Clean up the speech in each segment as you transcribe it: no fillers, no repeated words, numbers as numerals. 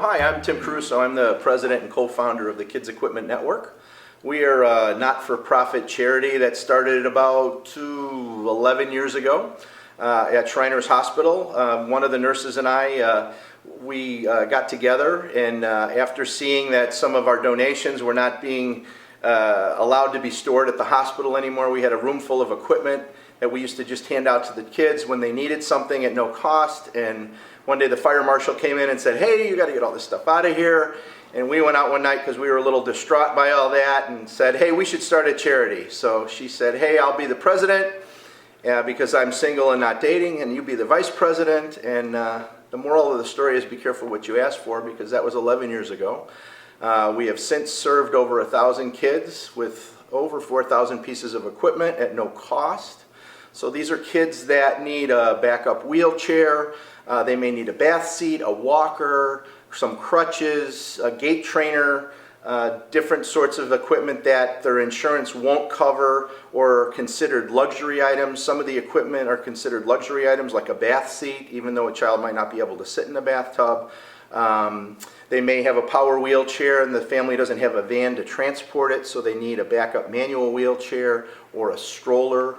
Hi, I'm Tim Caruso. I'm the president and co-founder of the Kids Equipment Network. We are a not-for-profit charity that started about 11 years ago at Shriners Hospital. One of the nurses and I, we got together, and after seeing that some of our donations were not being allowed to be stored at the hospital anymore, we had a room full of equipment that we used to just hand out to the kids when they needed something at no cost. And one day the fire marshal came in and said, "Hey, you got to get all this stuff out of here." And we went out one night because we were a little distraught by all that and said, "Hey, we should start a charity." So she said, "Hey, I'll be the president because I'm single and not dating, and you be the vice president." And the moral of the story is be careful what you ask for, because that was 11 years ago. We have since served over 1,000 kids with over 4,000 pieces of equipment at no cost. So these are kids that need a backup wheelchair, they may need a bath seat, a walker, some crutches, a gait trainer, different sorts of equipment that their insurance won't cover or are considered luxury items. Some of the equipment are considered luxury items, like a bath seat, even though a child might not be able to sit in a bathtub. They may have a power wheelchair and the family doesn't have a van to transport it, so they need a backup manual wheelchair or a stroller.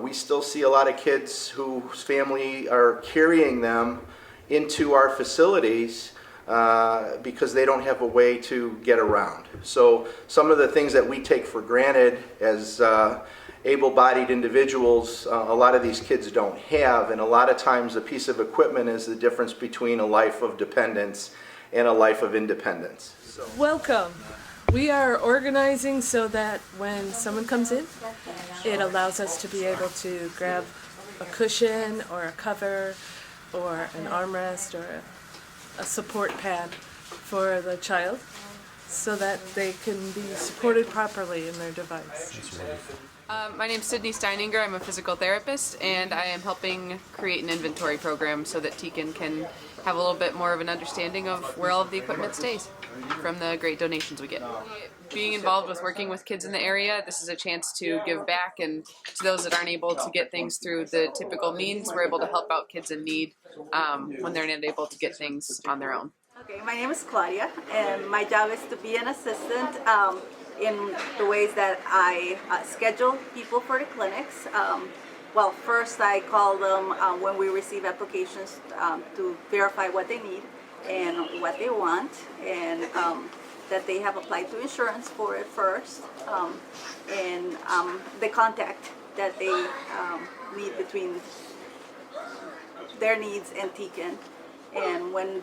We still see a lot of kids whose family are carrying them into our facilities because they don't have a way to get around. So some of the things that we take for granted as able-bodied individuals, a lot of these kids don't have, and a lot of times a piece of equipment is the difference between a life of dependence and a life of independence. So. Welcome. We are organizing so that when someone comes in, it allows us to be able to grab a cushion or a cover or an armrest or a support pad for the child so that they can be supported properly in their device. My name is Sydney Steininger. I'm a physical therapist, and I am helping create an inventory program so that Tegan can have a little bit more of an understanding of where all of the equipment stays from the great donations we get. Being involved with working with kids in the area, this is a chance to give back, and to those that aren't able to get things through the typical means, we're able to help out kids in need when they're not able to get things on their own. Okay, my name is Claudia, and my job is to be an assistant in the ways that I schedule people for the clinics. Well, first I call them when we receive applications to verify what they need and what they want, and that they have applied to insurance for it first, and the contact that they need between their needs and Tegan. And when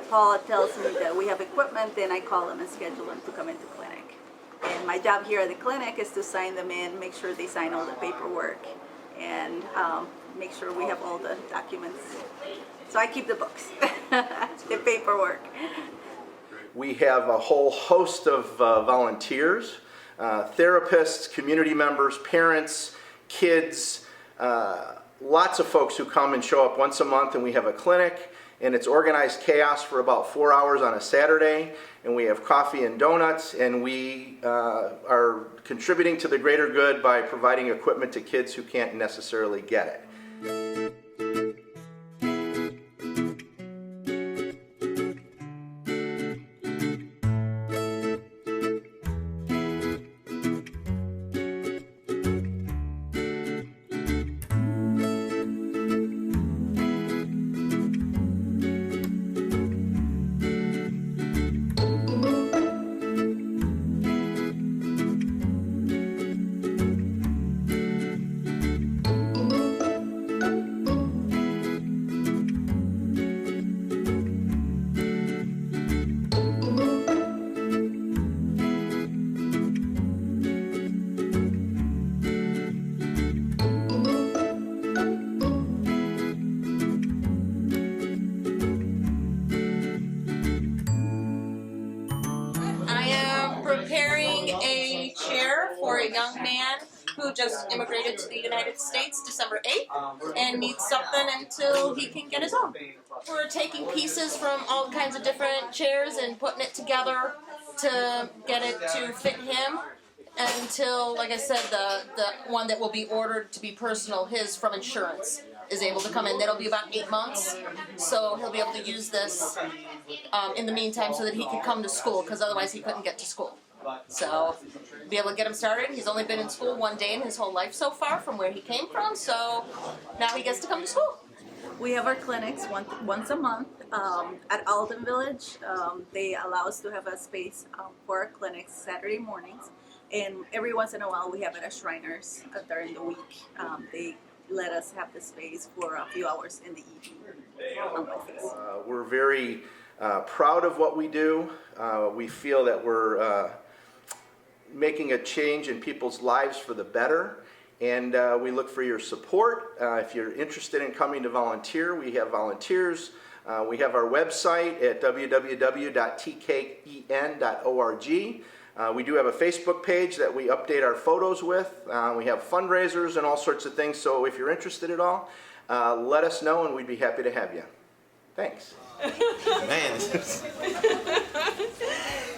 Paula tells me that we have equipment, then I call them and schedule them to come into clinic. And my job here at the clinic is to sign them in, make sure they sign all the paperwork, and make sure we have all the documents. So I keep the books, the paperwork. We have a whole host of volunteers, therapists, community members, parents, kids, lots of folks who come and show up once a month, and we have a clinic. And it's organized chaos for about 4 hours on a Saturday, and we have coffee and donuts, and we are contributing to the greater good by providing equipment to kids who can't necessarily get it. Preparing a chair for a young man who just immigrated to the United States December 8th and needs something until he can get his own. We're taking pieces from all kinds of different chairs and putting it together to get it to fit him until, like I said, the one that will be ordered to be personal, his from insurance. is able to come in. That'll be about 8 months, so he'll be able to use this in the meantime so that he can come to school, because otherwise he couldn't get to school. So be able to get him started. He's only been in school 1 day in his whole life so far from where he came from, so now he gets to come to school. We have our clinics once a month at Alden Village. They allow us to have a space for our clinics Saturday mornings, and every once in a while we have it at Shriners during the week. They let us have the space for a few hours in the evening on Wednesdays. We're very proud of what we do. We feel that we're making a change in people's lives for the better, and we look for your support. If you're interested in coming to volunteer, we have volunteers. We have our website at www.tken.org. We do have a Facebook page that we update our photos with. We have fundraisers and all sorts of things, so if you're interested at all, let us know and we'd be happy to have you. Thanks. Man,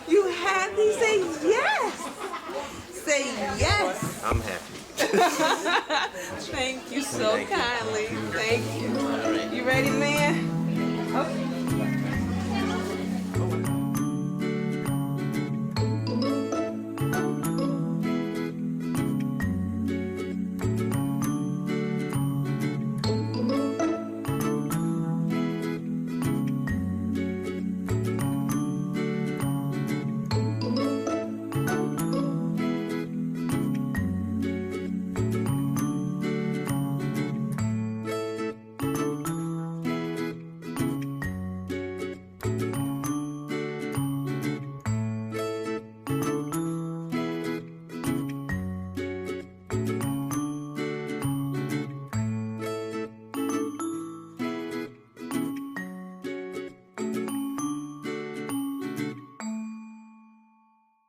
You had to say yes. Say yes. I'm happy. Thank you so kindly. Thank you. You ready, man? Okay.